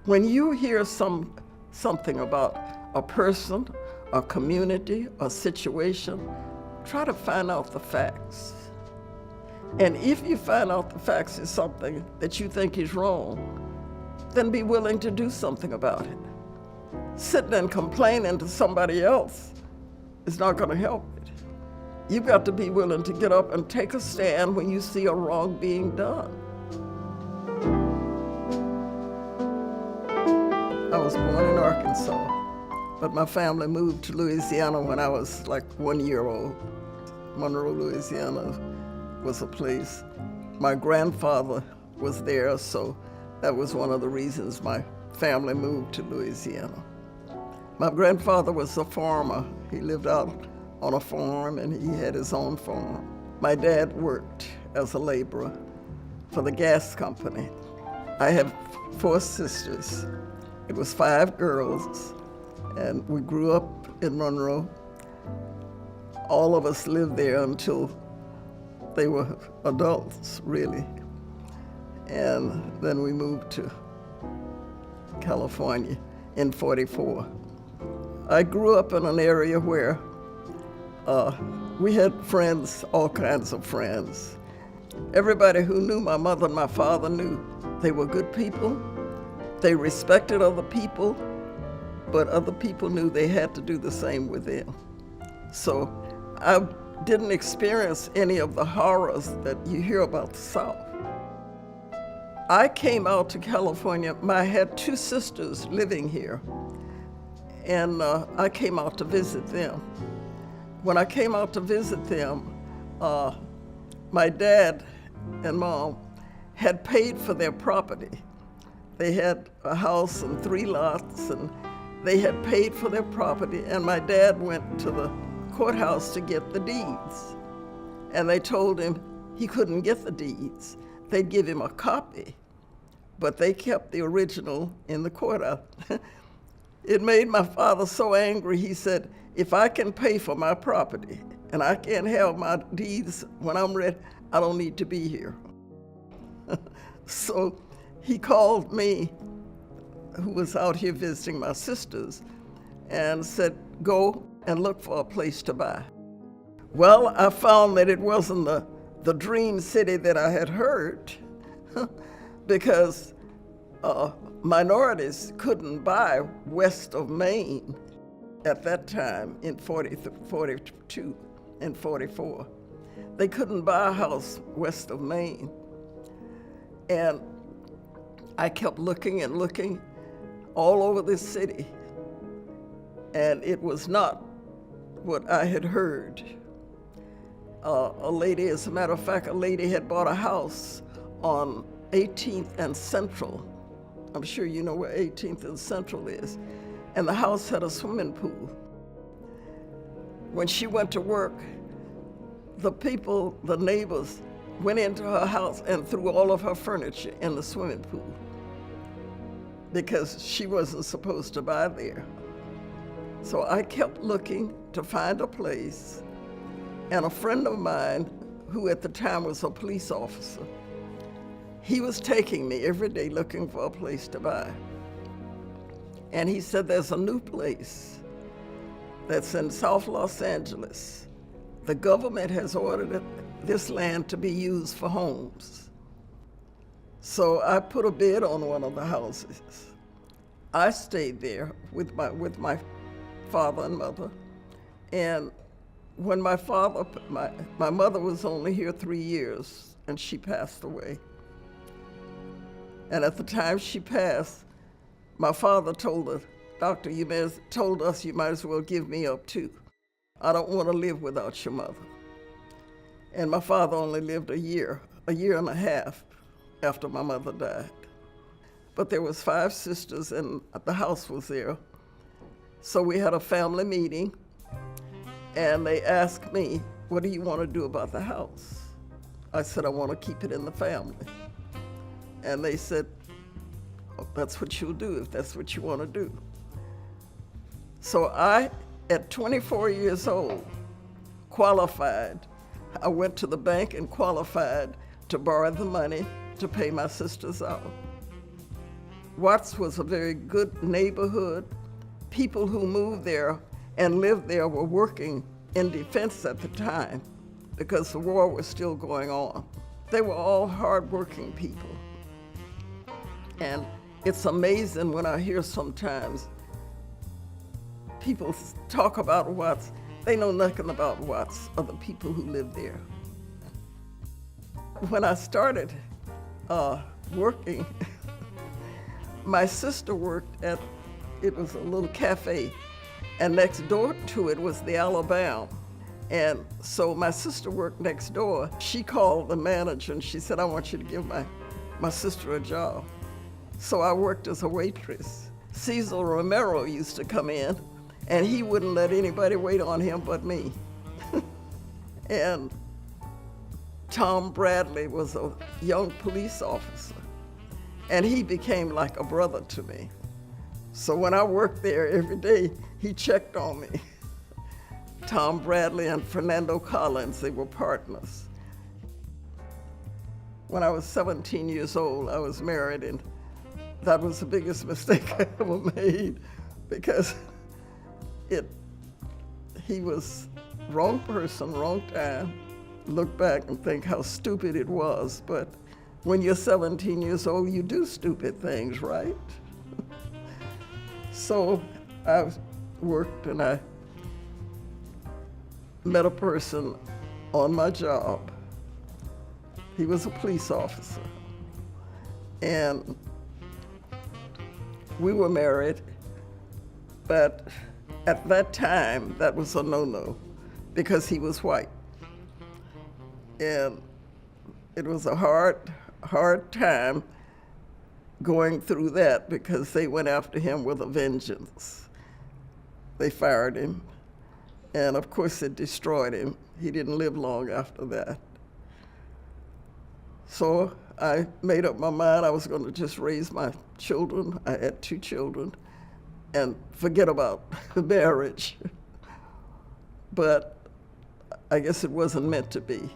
When you hear something about a person, a community, a situation, try to find out the facts. And if you find out the facts is something that you think is wrong, then be willing to do something about it. Sitting and complaining to somebody else is not going to help it. You've got to be willing to get up and take a stand when you see a wrong being done. I was born in Arkansas, but my family moved to Louisiana when I was like 1 year old. Monroe, Louisiana was a place. My grandfather was there, so that was one of the reasons my family moved to Louisiana. My grandfather was a farmer. He lived out on a farm and he had his own farm. My dad worked as a laborer for the gas company. I have 4 sisters. It was 5 girls, and we grew up in Monroe. All of us lived there until they were adults, really. And then we moved to California in '44. I grew up in an area where we had friends, all kinds of friends. Everybody who knew my mother and my father knew they were good people. They respected other people, but other people knew they had to do the same with them. So I didn't experience any of the horrors that you hear about the South. I came out to California. I had 2 sisters living here, and I came out to visit them. When I came out to visit them, my dad and mom had paid for their property. They had a house and 3 lots, and they had paid for their property, and my dad went to the courthouse to get the deeds. And they told him he couldn't get the deeds. They'd give him a copy, but they kept the original in the courthouse. It made my father so angry, he said, if I can pay for my property and I can't have my deeds when I'm ready, I don't need to be here. So he called me, who was out here visiting my sisters, and said, go and look for a place to buy. Well, I found that it wasn't the dream city that I had heard because minorities couldn't buy west of Maine at that time in 42 and 44. They couldn't buy a house west of Maine. And I kept looking and looking all over this city, and it was not what I had heard. A lady, as a matter of fact, a lady had bought a house on 18th and Central. I'm sure you know where 18th and Central is. And the house had a swimming pool. When she went to work, the people, the neighbors, went into her house and threw all of her furniture in the swimming pool because she wasn't supposed to buy there. So I kept looking to find a place, and a friend of mine, who at the time was a police officer, he was taking me every day looking for a place to buy. And he said, there's a new place that's in South Los Angeles. The government has ordered this land to be used for homes. So I put a bid on one of the houses. I stayed there with my father and mother. And when my mother was only here 3 years, and she passed away. And at the time she passed, my father told her, Doctor, you might as well give me up too. I don't want to live without your mother. And my father only lived a year and a half after my mother died. But there was 5 sisters and the house was there. So we had a family meeting and they asked me, what do you want to do about the house? I said, I want to keep it in the family. And they said, oh, that's what you'll do if that's what you want to do. So I, at 24 years old, qualified. I went to the bank and qualified to borrow the money to pay my sisters out. Watts was a very good neighborhood. People who moved there and lived there were working in defense at the time because the war was still going on. They were all hardworking people. And it's amazing when I hear sometimes people talk about Watts. They know nothing about Watts or the people who live there. When I started working, my sister worked at, it was a little cafe, and next door to it was the Alabama. And so my sister worked next door. She called the manager and she said, I want you to give my sister a job. So I worked as a waitress. Cesar Romero used to come in, and he wouldn't let anybody wait on him but me. And Tom Bradley was a young police officer, and he became like a brother to me. So when I worked there every day, he checked on me. Tom Bradley and Fernando Collins, they were partners. When I was 17 years old, I was married, and that was the biggest mistake I ever made, because he was wrong person, wrong time. Look back and think how stupid it was, but when you're 17 years old, you do stupid things, right? So I worked and I met a person on my job. He was a police officer. And we were married, but at that time, that was a no-no because he was white. And it was a hard time going through that because they went after him with a vengeance. They fired him, and of course it destroyed him. He didn't live long after that. So I made up my mind I was going to just raise my children. I had 2 children, and forget about marriage. But I guess it wasn't meant to be.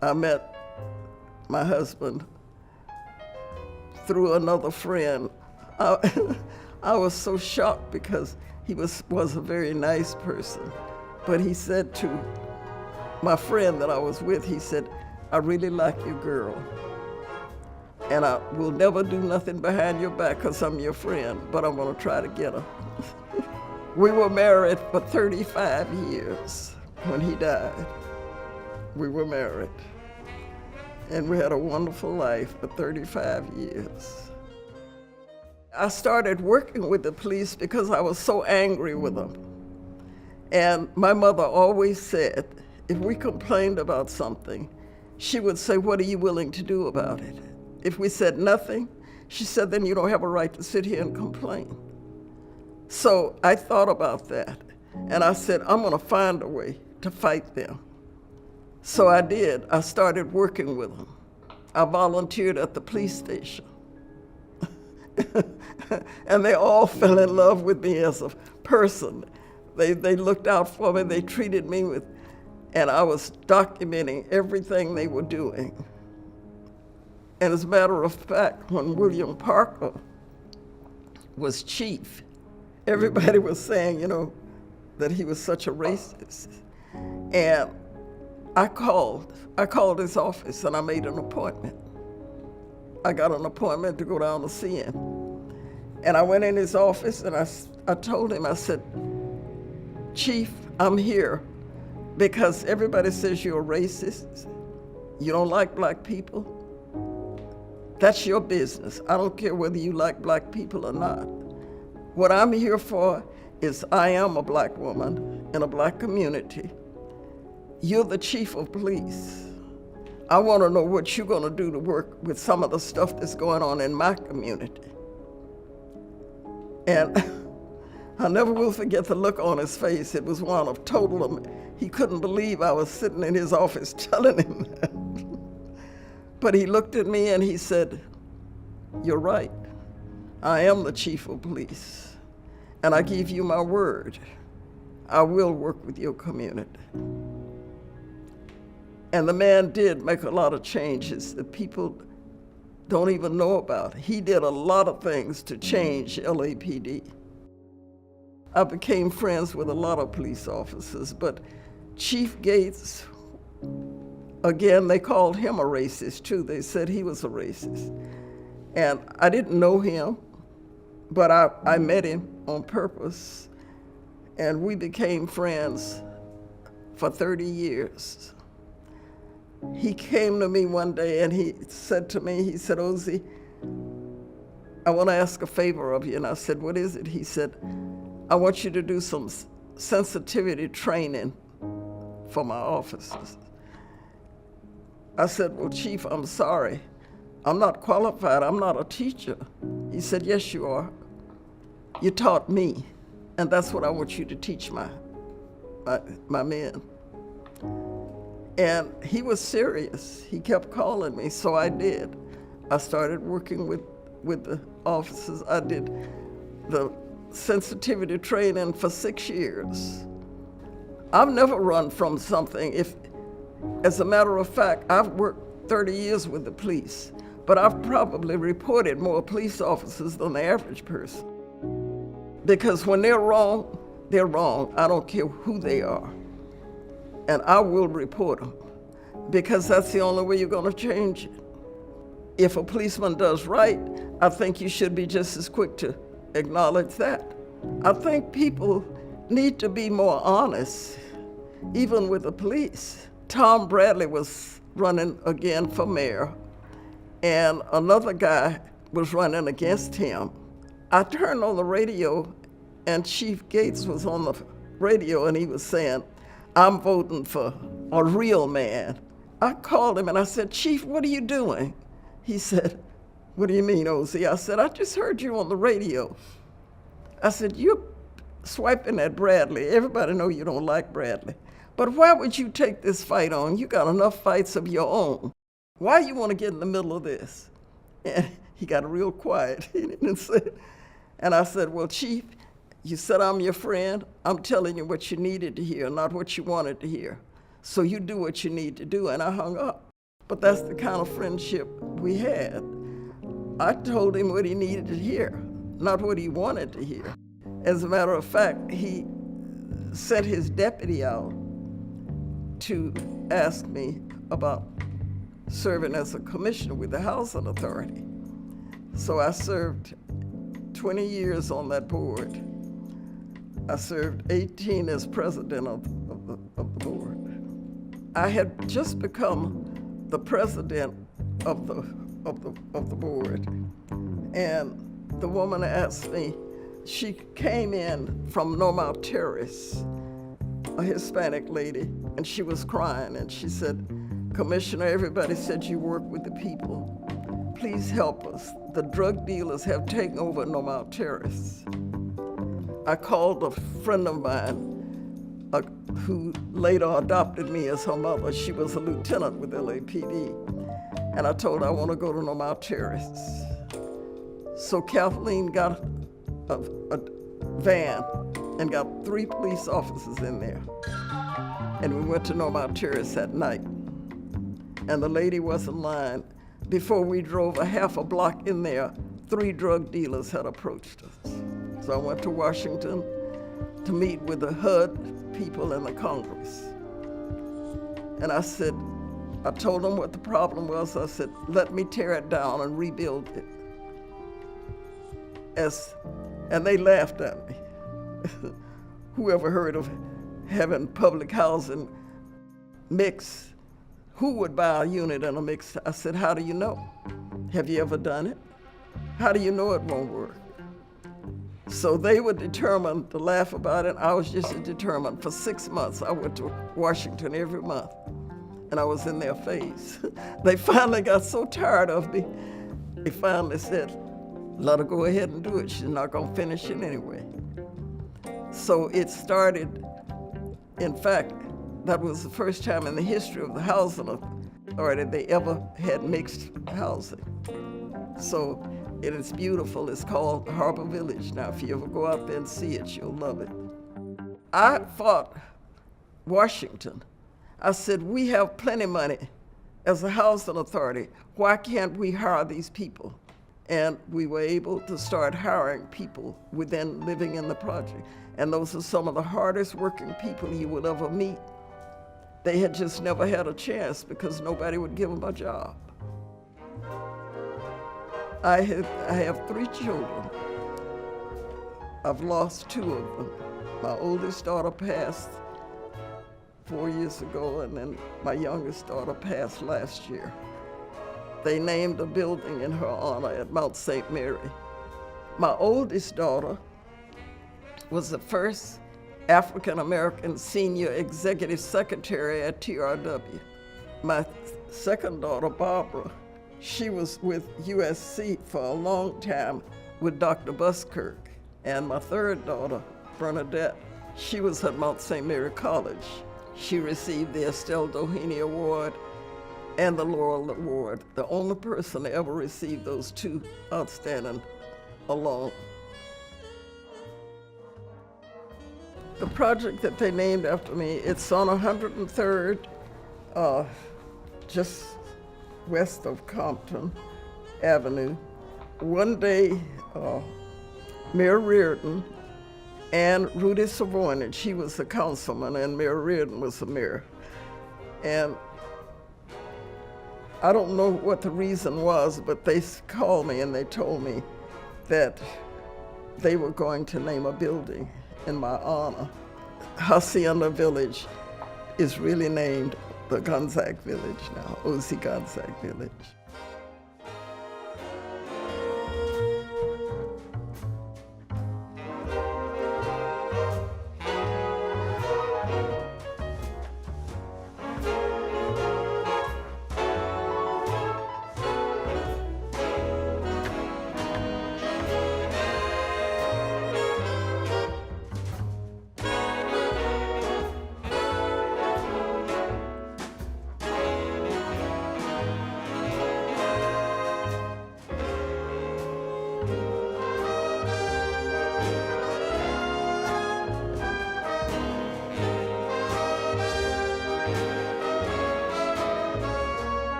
I met my husband through another friend. I was so shocked because he was a very nice person. But he said to my friend that I was with, he said, I really like your girl. And I will never do nothing behind your back because I'm your friend, but I'm gonna try to get her. We were married for 35 years when he died. We were married. And we had a wonderful life for 35 years. I started working with the police because I was so angry with them. And my mother always said, if we complained about something, she would say, what are you willing to do about it? If we said nothing, she said, then you don't have a right to sit here and complain. So I thought about that, and I said, I'm gonna find a way to fight them. So I did. I started working with them. I volunteered at the police station. And they all fell in love with me as a person. They looked out for me, they treated me with, and I was documenting everything they were doing. And as a matter of fact, when William Parker was chief, everybody was saying, that he was such a racist. And I called his office and I made an appointment. I got an appointment to go down to see him. And I went in his office and I told him, I said, Chief, I'm here because everybody says you're a racist. You don't like black people. That's your business. I don't care whether you like black people or not. What I'm here for is I am a black woman in a black community. You're the chief of police. I want to know what you're going to do to work with some of the stuff that's going on in my community. And I never will forget the look on his face. It was one of total, he couldn't believe I was sitting in his office telling him that. But he looked at me and he said, you're right. I am the chief of police. And I give you my word. I will work with your community. And the man did make a lot of changes. The people don't even know about. He did a lot of things to change LAPD. I became friends with a lot of police officers, but Chief Gates, again, they called him a racist too. They said he was a racist. And I didn't know him, but I met him on purpose, and we became friends for 30 years. He came to me one day and he said to me, he said, Ozie, I want to ask a favor of you. And I said, what is it? He said, I want you to do some sensitivity training for my officers. I said, well, Chief, I'm sorry. I'm not qualified. I'm not a teacher. He said, yes, you are. You taught me, and that's what I want you to teach my men. And he was serious. He kept calling me, so I did. I started working with the officers. I did the sensitivity training for 6 years. I've never run from something. As a matter of fact, I've worked 30 years with the police, but I've probably reported more police officers than the average person. Because when they're wrong, they're wrong. I don't care who they are. And I will report them, because that's the only way you're going to change it. If a policeman does right, I think you should be just as quick to acknowledge that. I think people need to be more honest, even with the police. Tom Bradley was running again for mayor, and another guy was running against him. I turned on the radio, and Chief Gates was on the radio, and he was saying, I'm voting for a real man. I called him and I said, Chief, what are you doing? He said, what do you mean, Ozie? I said, I just heard you on the radio. I said, you're swiping at Bradley. Everybody know you don't like Bradley. But why would you take this fight on? You got enough fights of your own. Why you want to get in the middle of this? And he got real quiet. He didn't say it. And I said, well, Chief, you said I'm your friend. I'm telling you what you needed to hear, not what you wanted to hear. So you do what you need to do, and I hung up. But that's the kind of friendship we had. I told him what he needed to hear, not what he wanted to hear. As a matter of fact, he sent his deputy out to ask me about serving as a commissioner with the Housing Authority. So I served 20 years on that board. I served 18 as president of the board. I had just become the president of the board, and the woman asked me, she came in from Normal Terrace, a Hispanic lady, and she was crying, and she said, Commissioner, everybody said you work with the people. Please help us. The drug dealers have taken over Normal Terrace. I called a friend of mine who later adopted me as her mother. She was a lieutenant with LAPD. And I told her I want to go to Normal Terrace. So Kathleen got a van and got 3 police officers in there. And we went to Normal Terrace at night. And the lady wasn't lying. Before we drove a half a block in there, 3 drug dealers had approached us. So I went to Washington to meet with the HUD people in the Congress. And I told them what the problem was. I said, let me tear it down and rebuild it. And they laughed at me. Whoever heard of having public housing mixed? Who would buy a unit in a mix? I said, how do you know? Have you ever done it? How do you know it won't work? So they were determined to laugh about it. I was just determined. For 6 months, I went to Washington every month, and I was in their face. They finally got so tired of me, they finally said, let her go ahead and do it. She's not gonna finish it anyway. So it started, in fact, that was the first time in the history of the Housing Authority they ever had mixed housing. So it is beautiful. It's called Harbor Village now. If you ever go out there and see it, you'll love it. I fought Washington. I said, we have plenty of money as a housing authority, why can't we hire these people? And we were able to start hiring people within living in the project. And those are some of the hardest working people you will ever meet. They had just never had a chance because nobody would give them a job. I have 3 children. I've lost 2 of them. My oldest daughter passed 4 years ago, and then my youngest daughter passed last year. They named a building in her honor at Mount St. Mary. My oldest daughter was the first African-American senior executive secretary at TRW. My second daughter, Barbara, she was with USC for a long time with Dr. Buskirk. And my third daughter, Bernadette, she was at Mount St. Mary College. She received the Estelle Doheny Award and the Laurel Award, the only person to ever receive those 2 outstanding alone. The project that they named after me, it's on 103rd, just west of Compton Avenue. One day, Mayor Reardon and Rudy Savoynic, he was the councilman and Mayor Reardon was the mayor. And I don't know what the reason was, but they called me and they told me that they were going to name a building in my honor. Hacienda Village is really named the Gonzaque Village now, Ozie Gonzaque Village.